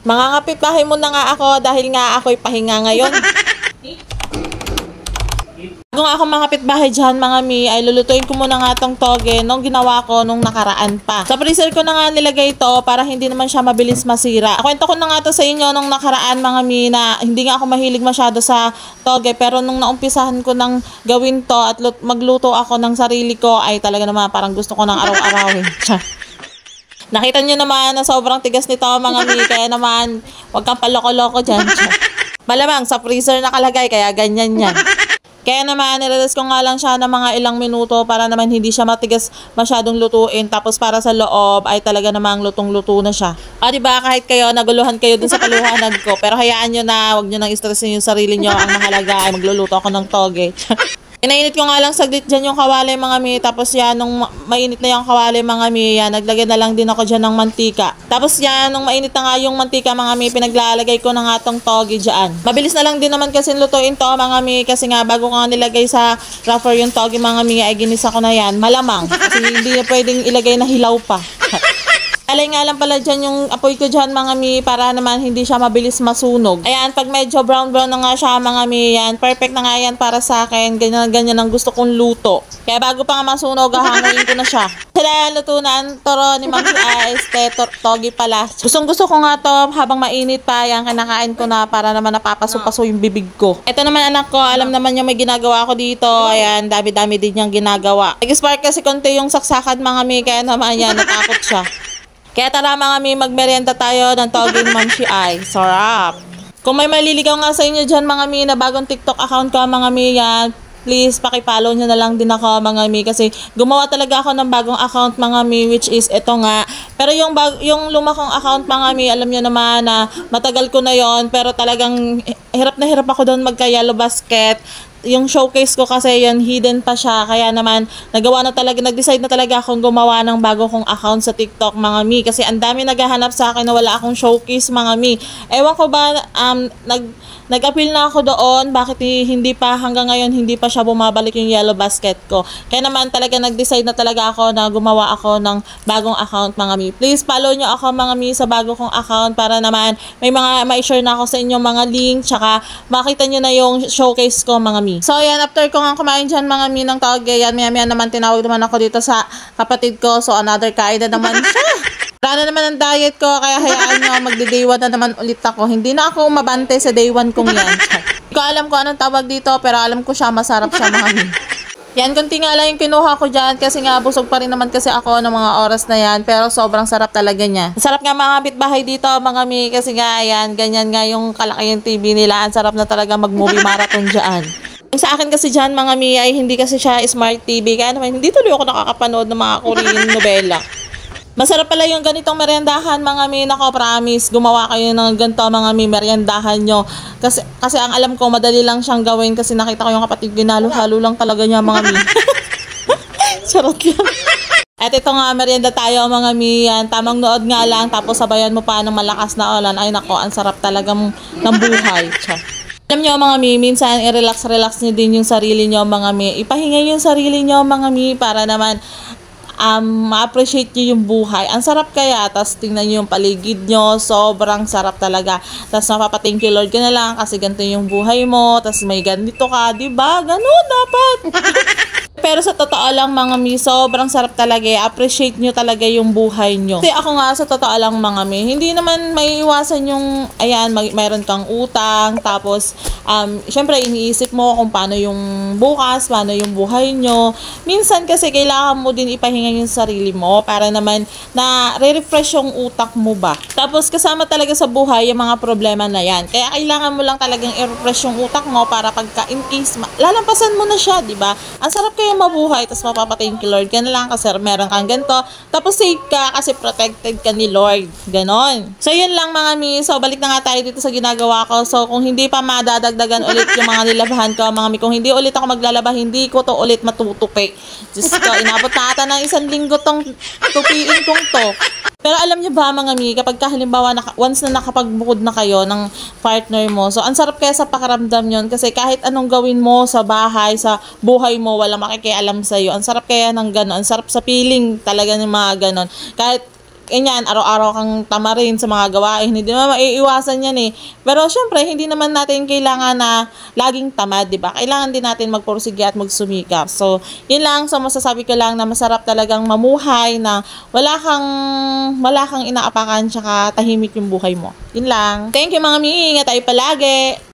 Mga kapitbahay mo na nga ako dahil nga ako'y pahinga ngayon. Bago nga ako mga kapitbahay dyan mga mi, ay lulutuin ko muna nga tong toge nung ginawa ko nung nakaraan pa. Sa freezer ko na nga nilagay ito para hindi naman siya mabilis masira. Kwento ko na nga to sa inyo nung nakaraan mga mi na hindi nga ako mahilig masyado sa toge, pero nung naumpisahan ko nang gawin to at magluto ako ng sarili ko ay talaga naman parang gusto ko ng araw-arawin. Nakita nyo naman na sobrang tigas nito mga mi, kaya naman huwag kang paloko-loko dyan. Malamang sa freezer nakalagay kaya ganyan yan. Kaya naman nilalas ko nga lang siya ng mga ilang minuto para naman hindi siya matigas masyadong lutuin, tapos para sa loob ay talaga namang lutong-luto na siya. O diba, kahit kayo naguluhan kayo dun sa paluhanag ko, pero hayaan nyo na, huwag nyo nang stressin yung sarili nyo. Ang mahalaga ay magluluto ako ng toge. Inainit ko nga lang saglit dyan yung kawali mga mi, tapos yan, nung mainit na yung kawali mga mi, yan, naglagay na lang din ako dyan ng mantika. Tapos yan, nung mainit na nga yung mantika mga mi, pinaglalagay ko na nga tong toge dyan. Mabilis na lang din naman kasi lutuin to mga mi, kasi nga bago ko nga nilagay sa rougher yung toge mga mi, ay ginisa ko na yan, malamang. Kasi hindi na pwedeng ilagay na hilaw pa. Alay nga lang pala dyan yung apoy ko dyan mga mi, para naman hindi siya mabilis masunog. Ayan, pag medyo brown na nga siya mga mi, yan, perfect na nga yan para sa akin. Ganyan ang gusto kong luto. Kaya bago pa nga masunog, hahanguin ko na siya. Sila lutunan, toro ni Ma'am si togi pala. Gusto ko nga to habang mainit pa, yan, kinakain ko na para naman napapaso-paso yung bibig ko. Ito naman anak ko, alam naman yung may ginagawa ko dito. Ayan, dami-dami din niyang ginagawa. Nag-spark kasi konti yung saksakan mga mi, kaya naman yan, natakot siya. Kaya tara mga mi, magmerienda tayo ng toge ni Ma'am si Ay. Sarap! Kung may maliligaw nga sa inyo dyan mga mi na bagong TikTok account ka mga mi, yan, please pakipollow nyo na lang din ako mga mi, kasi gumawa talaga ako ng bagong account mga mi, which is ito nga. Pero yung luma kong account mga mi, alam nyo naman na matagal ko na yon, pero talagang hirap na hirap ako doon magka-yellow basket. Yung showcase ko kasi yan, hidden pa siya, kaya naman nag-decide na talaga akong gumawa ng bago kong account sa TikTok mga mi, kasi ang dami naghahanap sa akin na wala akong showcase mga mi. Ewan ko ba, nag-appeal na ako doon, bakit hindi pa hanggang ngayon hindi pa siya bumabalik yung yellow basket ko. Kaya naman talaga nag-decide na talaga ako na gumawa ako ng bagong account mga mi. Please follow nyo ako mga mi sa bago kong account para naman may share na ako sa inyong mga link, tsaka makita nyo na yung showcase ko mga mi. So yan, after ko nga kumain dyan mga mi ng toge, yan maya naman tinawag naman ako dito sa kapatid ko, so another kain na naman siya. Wala na naman ang diet ko, kaya hayaan nyo, magde-day 1 na naman ulit ako. Hindi na ako umabante sa day 1 kong yan. Hindi ko alam kung anong tawag dito, pero alam ko siya, masarap siya mga mi. Yan, kunti nga lang yung kinuha ko dyan, kasi nga busog pa rin naman kasi ako ng mga oras na yan, pero sobrang sarap talaga niya. Sarap nga mga bitbahay dito mga mi, kasi nga yan, ganyan nga yung kalaki yung TV nila, ang sarap na talaga mag-movie marathon dyan. Sa akin kasi dyan mga mi ay hindi kasi siya smart TV, kaya naman hindi tuloy ako nakakapanood ng mga Korean novela. Masarap pala yung ganitong meriendahan mga mi, nako promise, gumawa kayo ng ganito mga mi, meriendahan nyo. Kasi ang alam ko madali lang siyang gawin, kasi nakita ko yung kapatid ginalo-halo lang talaga niya mga mi. Charot lang. At ito nga, merienda tayo mga mi, yan, tamang nood nga lang, tapos sabayan mo pa ng malakas na ulan. Ay nako, ang sarap talaga ng buhay. Alam nyo mga mi, minsan i-relax nyo din yung sarili nyo mga mi. Ipahinga yung sarili nyo mga mi para naman ma-appreciate nyo yung buhay. Ang sarap kaya, tapos tingnan nyo yung paligid nyo, sobrang sarap talaga. Tapos mapapa-thank you Lord ka na lang kasi ganito yung buhay mo, tapos may ganito ka, diba? Ganun dapat. Pero sa totoo lang mga mi, sobrang sarap talaga. Appreciate nyo talaga yung buhay nyo. Kasi ako nga sa totoo lang mga mi, hindi naman may iwasan yung, ayan, mayroon kang utang, tapos syempre iniisip mo kung paano yung bukas, paano yung buhay nyo. Minsan kasi kailangan mo din ipahinga yung sarili mo para naman na re-refresh yung utak mo ba. Tapos kasama talaga sa buhay yung mga problema na yan. Kaya kailangan mo lang talagang i-refresh yung utak mo para pagka in case lalampasan mo na siya, di ba? Ang sarap kayo mabuhay, tapos mapapa-thank you Lord ka na lang kasi meron kang ganito, tapos safe ka kasi protected ka ni Lord, ganon. So yun lang mga mi, so balik na nga tayo dito sa ginagawa ko. So kung hindi pa madadagdagan ulit yung mga nilabahan ko mga mi, kung hindi ulit ako maglalaba, hindi ko to ulit matutupi. Diyos ko, inabot na ata ng 1 linggo tong tupiin kong to. Pero alam niyo ba mga mi, kapag halimbawa once na nakapagbukod na kayo ng partner mo, so ang sarap kaya sa pakiramdam yon, kasi kahit anong gawin mo sa bahay, sa buhay mo, wala makikialam sa iyo. Ang sarap kaya ng gano'n, ang sarap sa feeling talaga ng mga gano'n. ganyan, araw-araw kang tamarin sa mga gawain. Hindi naman maiiwasan yan eh. Pero syempre, hindi naman natin kailangan na laging tamad, di ba? Kailangan din natin magpursige at magsumikap. So, yun lang. So, masasabi ko lang na masarap talagang mamuhay na wala kang inaapakan tsaka tahimik yung buhay mo. Yun lang. Thank you mga mi. Ingat tayo palagi.